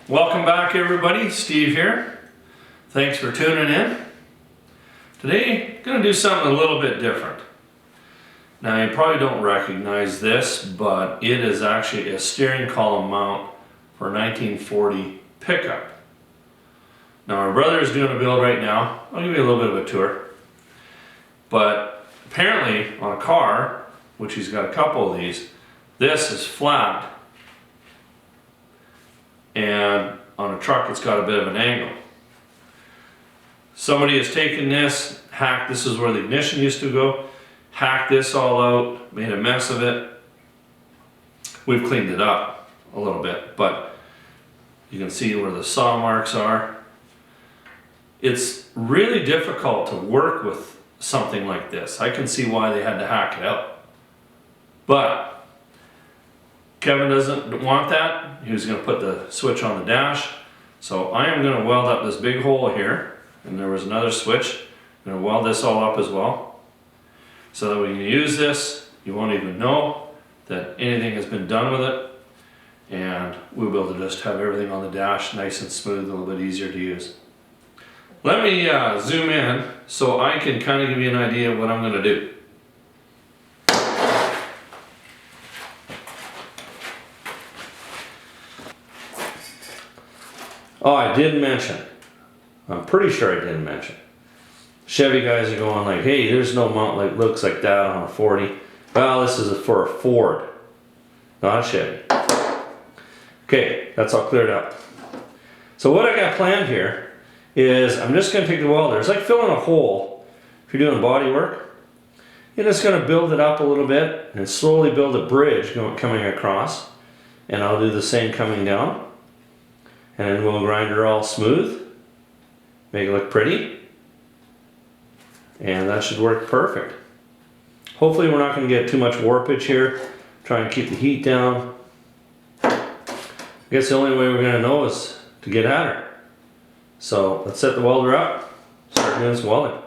Welcome back everybody, Steve here. Thanks for tuning in. Today, I'm going to do something a little bit different. Now you probably don't recognize this, but it is actually a steering column mount for a 1940 pickup. Now my brother is doing a build right now. I'll give you a little bit of a tour. But apparently on a car, which he's got a couple of these, this is flat. And on a truck it's got a bit of an angle. Somebody has taken this, hacked, this is where the ignition used to go, hacked this all out, made a mess of it. We've cleaned it up a little bit, but you can see where the saw marks are. It's really difficult to work with something like this. I can see why they had to hack it out. But Kevin doesn't want that. He was going to put the switch on the dash. So I am going to weld up this big hole here. And there was another switch. I'm going to weld this all up as well. So that when you use this, you won't even know that anything has been done with it. And we'll be able to just have everything on the dash nice and smooth, a little bit easier to use. Let me zoom in so I can kind of give you an idea of what I'm going to do. Oh, I didn't mention. I'm pretty sure I didn't mention. Chevy guys are going like, hey, there's no mount like looks like that on a 40. Well, this is for a Ford, not a Chevy. Okay, that's all cleared up. So what I got planned here is I'm just going to take the welder. It's like filling a hole if you're doing body work. You're just going to build it up a little bit and slowly build a bridge coming across. And I'll do the same coming down. And then we'll grind her all smooth, make it look pretty, and that should work perfect. Hopefully we're not going to get too much warpage here. Try and keep the heat down. I guess the only way we're going to know is to get at her. So let's set the welder up, start doing some welding.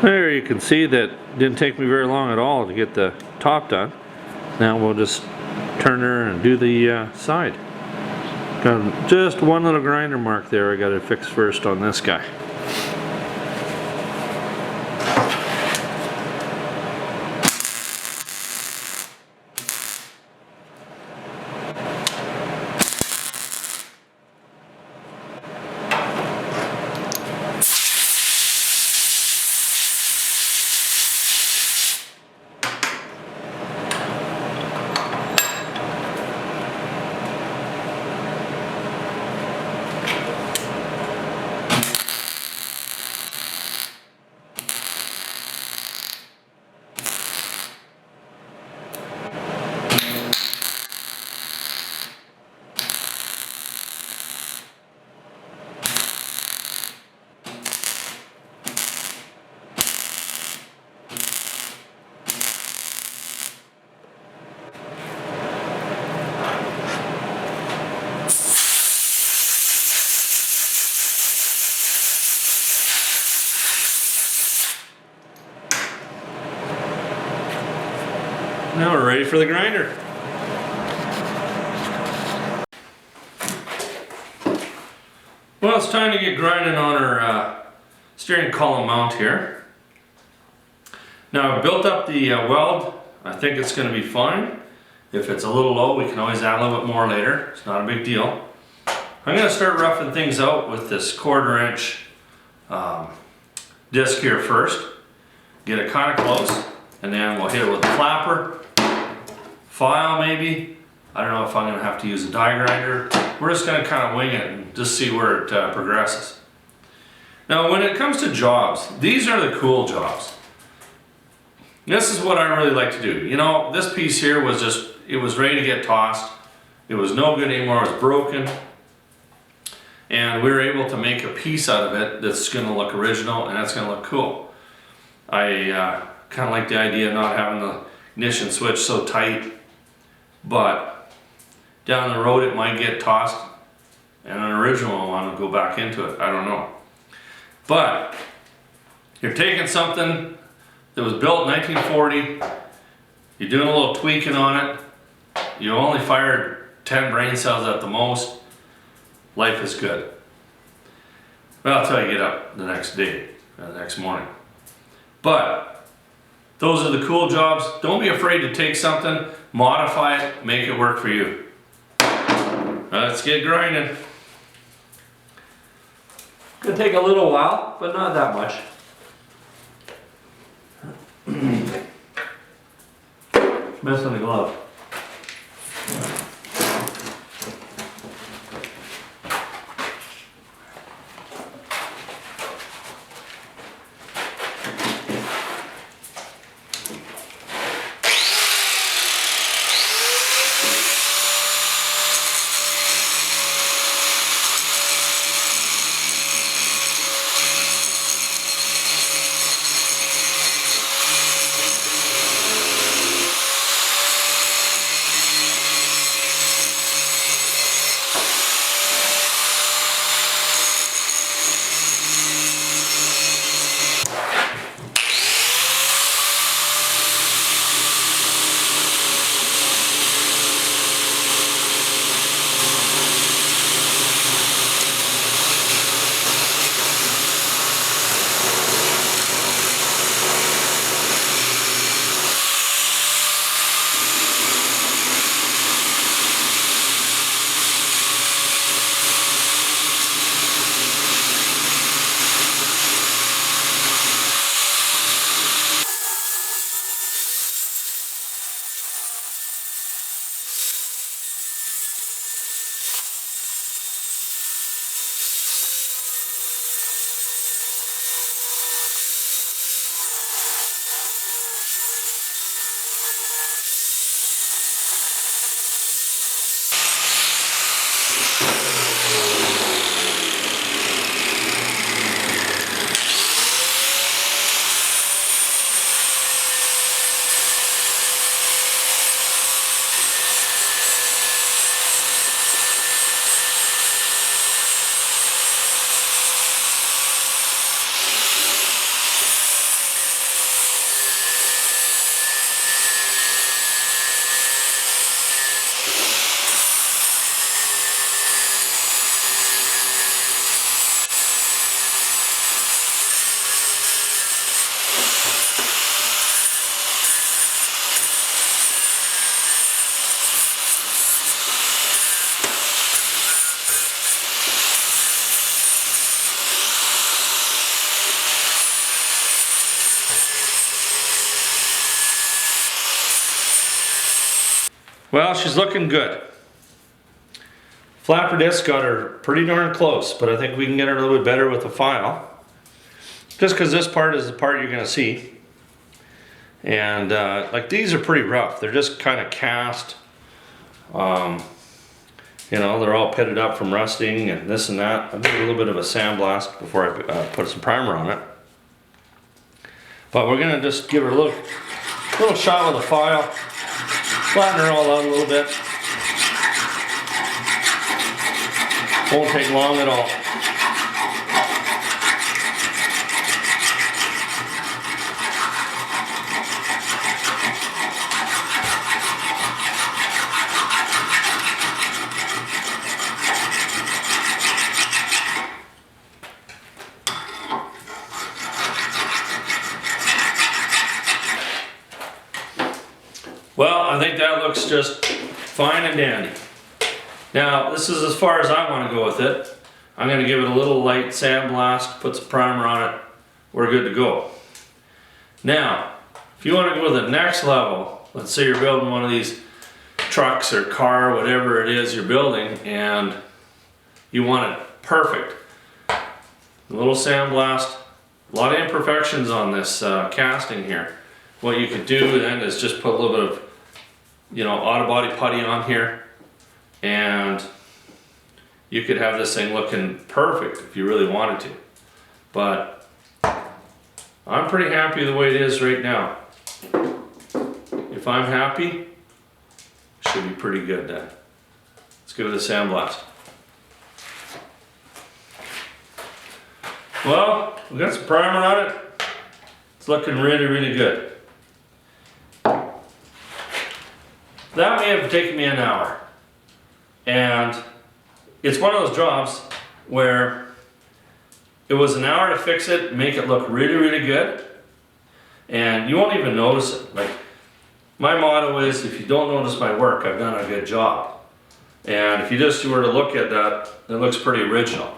There you can see that it didn't take me very long at all to get the top done. Now we'll just turn her and do the side. Got just one little grinder mark there I got to fix first on this guy. Now we're ready for the grinder. Well, it's time to get grinding on our steering column mount here. Now I've built up the weld. I think it's going to be fine. If it's a little low, we can always add a little bit more later. It's not a big deal. I'm going to start roughing things out with this 1/4 inch disc here first. Get it kind of close, and then we'll hit it with a flapper, file maybe. I don't know if I'm going to have to use a die grinder. We're just going to kind of wing it and just see where it progresses. Now when it comes to jobs, these are the cool jobs. This is what I really like to do. You know, this piece here was just, it was ready to get tossed. It was no good anymore, it was broken. And we were able to make a piece out of it that's going to look original and that's going to look cool. I kind of like the idea of not having the ignition switch so tight, but down the road it might get tossed and an original one will go back into it. I don't know. But you're taking something that was built in 1940, you're doing a little tweaking on it, you only fired 10 brain cells at the most, life is good. Well, until you get up the next day, or the next morning. But those are the cool jobs. Don't be afraid to take something, modify it, make it work for you. Let's get grinding. It's gonna take a little while, but not that much. Missing the glove. Well, she's looking good. Flapper disc got her pretty darn close, but I think we can get her a little bit better with the file. Just because this part is the part you're gonna see. And like these are pretty rough. They're just kind of cast. You know, they're all pitted up from rusting and this and that. I did a little bit of a sandblast before I put some primer on it. But we're gonna just give her a little shot with a file. Flatten her all out a little bit. Won't take long at all. I think that looks just fine and dandy. Now, this is as far as I want to go with it. I'm going to give it a little light sandblast, put some primer on it. We're good to go. Now, if you want to go to the next level, let's say you're building one of these trucks or car, whatever it is you're building, and you want it perfect. A little sandblast, a lot of imperfections on this casting here. What you could do then is just put a little bit of, auto body putty on here, and you could have this thing looking perfect if you really wanted to. But I'm pretty happy the way it is right now. If I'm happy, it should be pretty good then. Let's give it a sandblast. Well, we got some primer on it. It's looking really, really good. That may have taken me an hour. And it's one of those jobs where it was an hour to fix it, make it look really, really good. And you won't even notice it. Like, my motto is, if you don't notice my work, I've done a good job. And if you just were to look at that, it looks pretty original.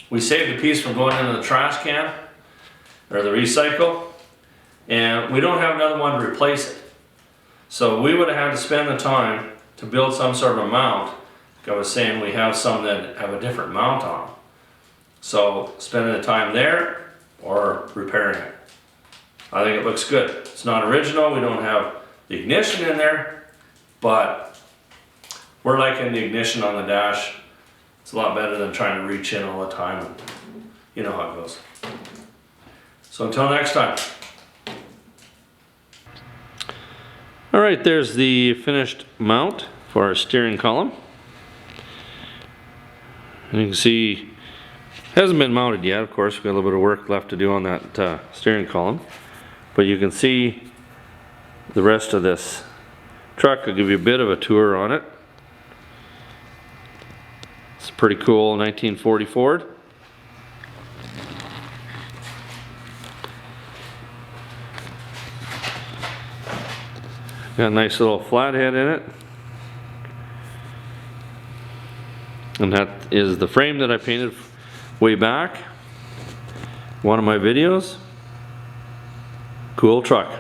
We saved a piece from going into the trash can, or the recycle, and we don't have another one to replace it. So we would have had to spend the time to build some sort of a mount. Like I was saying, we have some that have a different mount on them. So spending the time there or repairing it. I think it looks good. It's not original, we don't have the ignition in there, but we're liking the ignition on the dash. It's a lot better than trying to reach in all the time, and you know how it goes. So until next time. All right, there's the finished mount for our steering column. And you can see it hasn't been mounted yet. Of course, we've got a little bit of work left to do on that steering column. But you can see the rest of this truck. I'll give you a bit of a tour on it. It's a pretty cool 1940 Ford. Got a nice little flathead in it. And that is the frame that I painted way back. One of my videos. Cool truck.